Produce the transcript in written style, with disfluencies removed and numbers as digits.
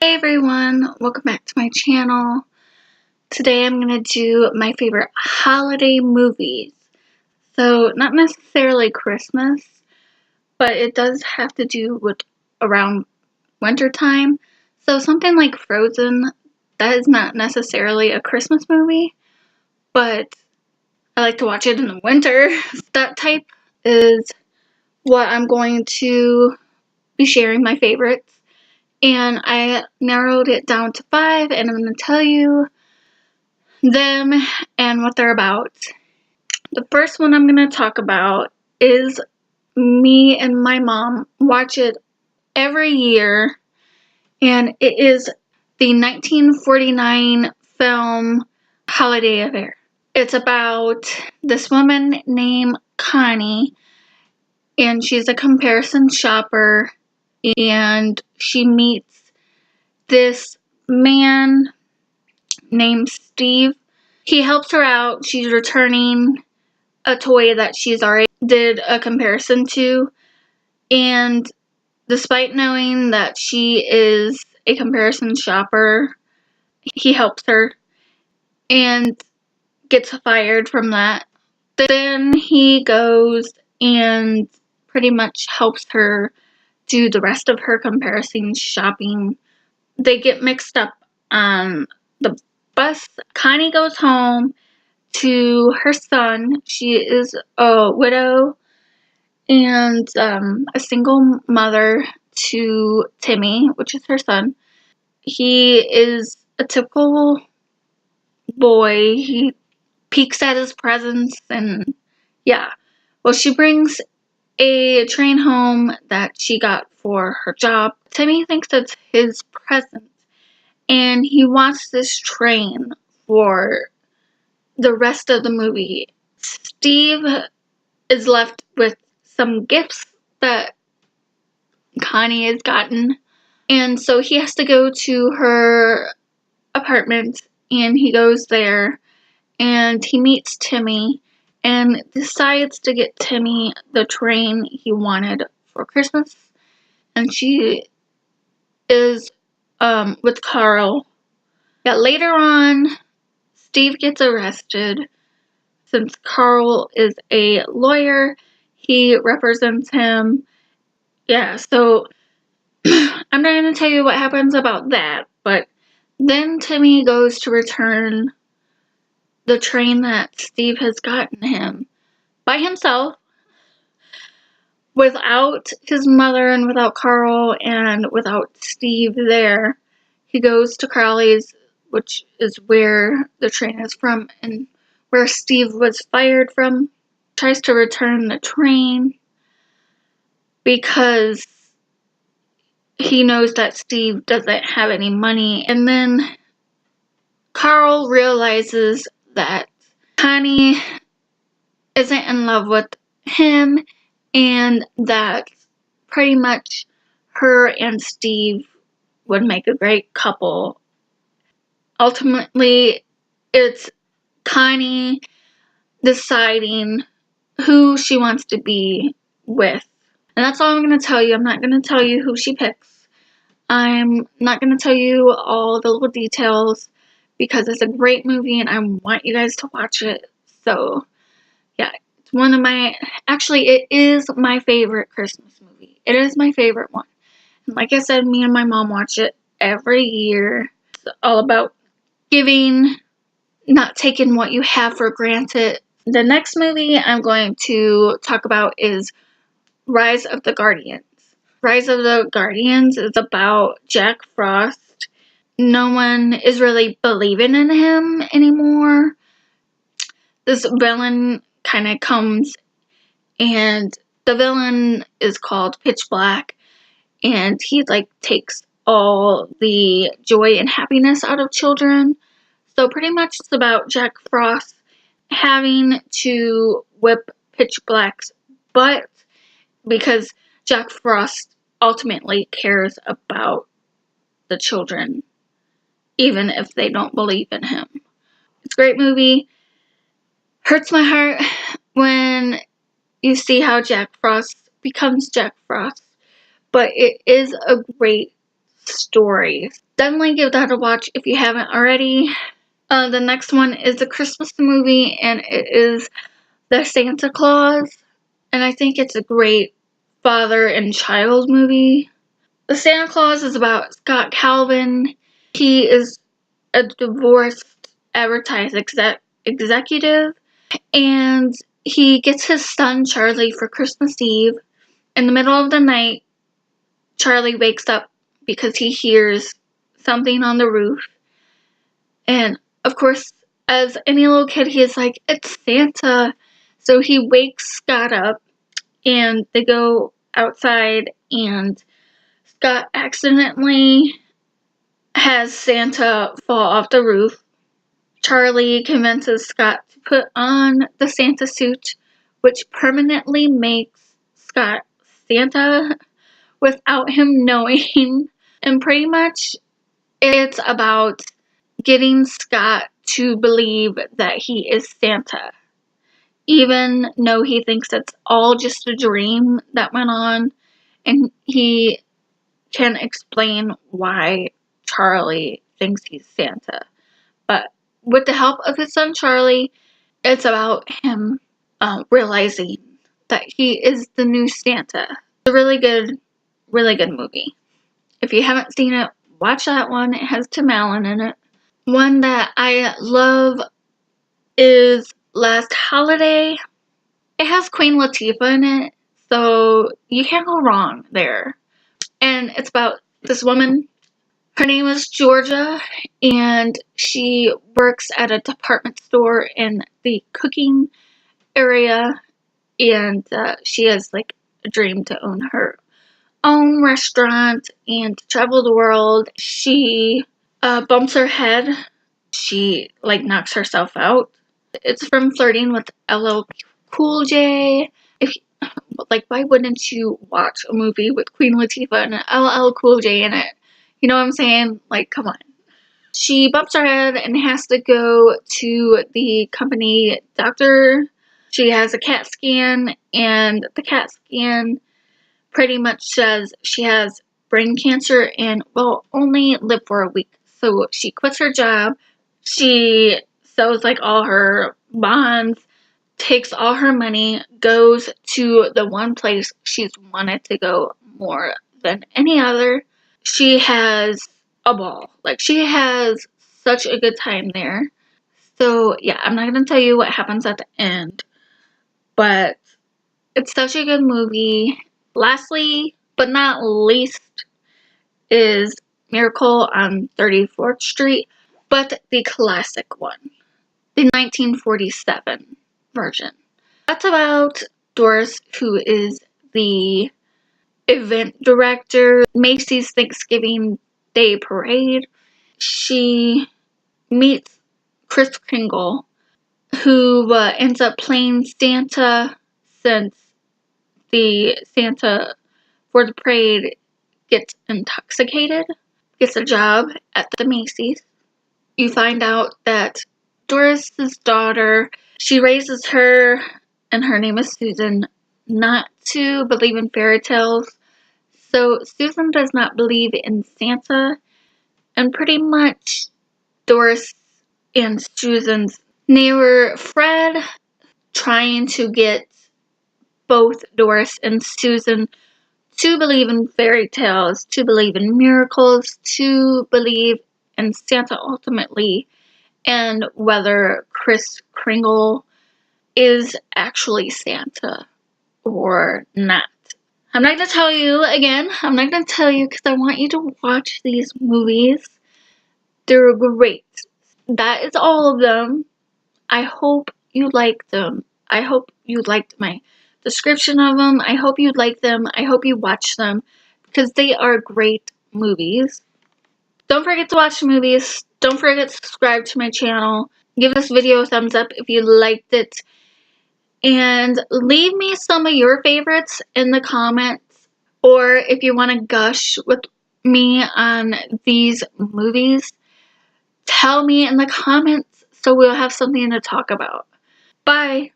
Hey everyone, welcome back to my channel. Today I'm going to do my favorite holiday movies. So not necessarily Christmas, but it does have to do with around winter time. So something like Frozen, that is not necessarily a Christmas movie, but I like to watch it in the winter. That type is what I'm going to be sharing my favorites. And I narrowed it down to 5, and I'm going to tell you them and what they're about. The first one I'm going to talk about is me and my mom watch it every year, and it is the 1949 film Holiday Affair. It's about this woman named Connie, and she's a comparison shopper, and she meets this man named Steve. He helps her out. She's returning a toy that she's already did a comparison to, and despite knowing that she is a comparison shopper, he helps her and gets fired from that. Then he goes and pretty much helps her do the rest of her comparison shopping. They get mixed up on the bus. Connie goes home to her son. She is a widow and a single mother to Timmy, which is her son. He is a typical boy. He peeks at his presents, and yeah. Well, she brings a train home that she got for her job. Timmy thinks it's his present, and he wants this train for the rest of the movie. Steve is left with some gifts that Connie has gotten, and so he has to go to her apartment, and he goes there and he meets Timmy and decides to get Timmy the train he wanted for Christmas. And she is with Carl. Yeah, later on, Steve gets arrested. Since Carl is a lawyer, he represents him. Yeah, so I'm not going to tell you what happens about that, but then Timmy goes to return the train that Steve has gotten him by himself, without his mother and without Carl and without Steve there. He goes to Crowley's, which is where the train is from and where Steve was fired from. Tries to return the train because he knows that Steve doesn't have any money. And then Carl realizes that Connie isn't in love with him, and that pretty much her and Steve would make a great couple. Ultimately, it's Connie deciding who she wants to be with. And that's all I'm going to tell you. I'm not going to tell you who she picks. I'm not going to tell you all the little details because it's a great movie and I want you guys to watch it. So, yeah, it's one of my, actually, it is my favorite Christmas movie. It is my favorite one. And like I said, me and my mom watch it every year. It's all about giving, not taking what you have for granted. The next movie I'm going to talk about is Rise of the Guardians. Rise of the Guardians is about Jack Frost. No one is really believing in him anymore. This villain kind of comes, and the villain is called Pitch Black, and he takes all the joy and happiness out of children. So pretty much it's about Jack Frost having to whip Pitch Black's butt because Jack Frost ultimately cares about the children, even if they don't believe in him. It's a great movie. Hurts my heart when you see how Jack Frost becomes Jack Frost, but it is a great stories. Definitely give that a watch if you haven't already. The next one is a Christmas movie, and it is The Santa Claus. And I think it's a great father and child movie. The Santa Claus is about Scott Calvin. He is a divorced advertising executive, and he gets his son Charlie for Christmas Eve. In the middle of the night, Charlie wakes up because he hears something on the roof. And of course, as any little kid, he is like, "It's Santa." So he wakes Scott up, and they go outside, and Scott accidentally has Santa fall off the roof. Charlie convinces Scott to put on the Santa suit, which permanently makes Scott Santa without him knowing. And pretty much it's about getting Scott to believe that he is Santa, even though he thinks it's all just a dream that went on, and he can explain why Charlie thinks he's Santa. But with the help of his son Charlie, it's about him realizing that he is the new Santa. It's a really good movie. If you haven't seen it, watch that one. It has Tim Allen in it. One that I love is Last Holiday. It has Queen Latifah in it, so you can't go wrong there. And it's about this woman. Her name is Georgia, and she works at a department store in the cooking area, and she has like a dream to own her own restaurant and to travel the world. She bumps her head. She like knocks herself out. It's from Flirting with LL Cool J. Why wouldn't you watch a movie with Queen Latifah and LL Cool J in it? You know what I'm saying? Like, come on. She bumps her head and has to go to the company doctor. She has a CAT scan, and the CAT scan pretty much says she has brain cancer and will only live for a week. So she quits her job. She sells like all her bonds, takes all her money, goes to the one place she's wanted to go more than any other. She has a ball. Like, she has such a good time there. So yeah, I'm not going to tell you what happens at the end, but it's such a good movie. Lastly, but not least, is Miracle on 34th Street, but the classic one, the 1947 version. That's about Doris, who is the event director, Macy's Thanksgiving Day Parade. She meets Kris Kringle, who ends up playing Santa, since the Santa for the parade gets intoxicated, gets a job at the Macy's. You find out that Doris's daughter, she raises her, and her name is Susan, not to believe in fairy tales. So Susan does not believe in Santa, and pretty much Doris and Susan's neighbor Fred trying to get both Doris and Susan to believe in fairy tales, to believe in miracles, to believe in Santa ultimately, and whether Kris Kringle is actually Santa or not. I'm not going to tell you again. I'm not going to tell you because I want you to watch these movies. They're great. That is all of them. I hope you liked them. I hope you liked my description of them. I hope you like them. I hope you watch them because they are great movies. Don't forget to watch the movies. Don't forget to subscribe to my channel. Give this video a thumbs up if you liked it. And leave me some of your favorites in the comments. Or if you want to gush with me on these movies, tell me in the comments so we'll have something to talk about. Bye.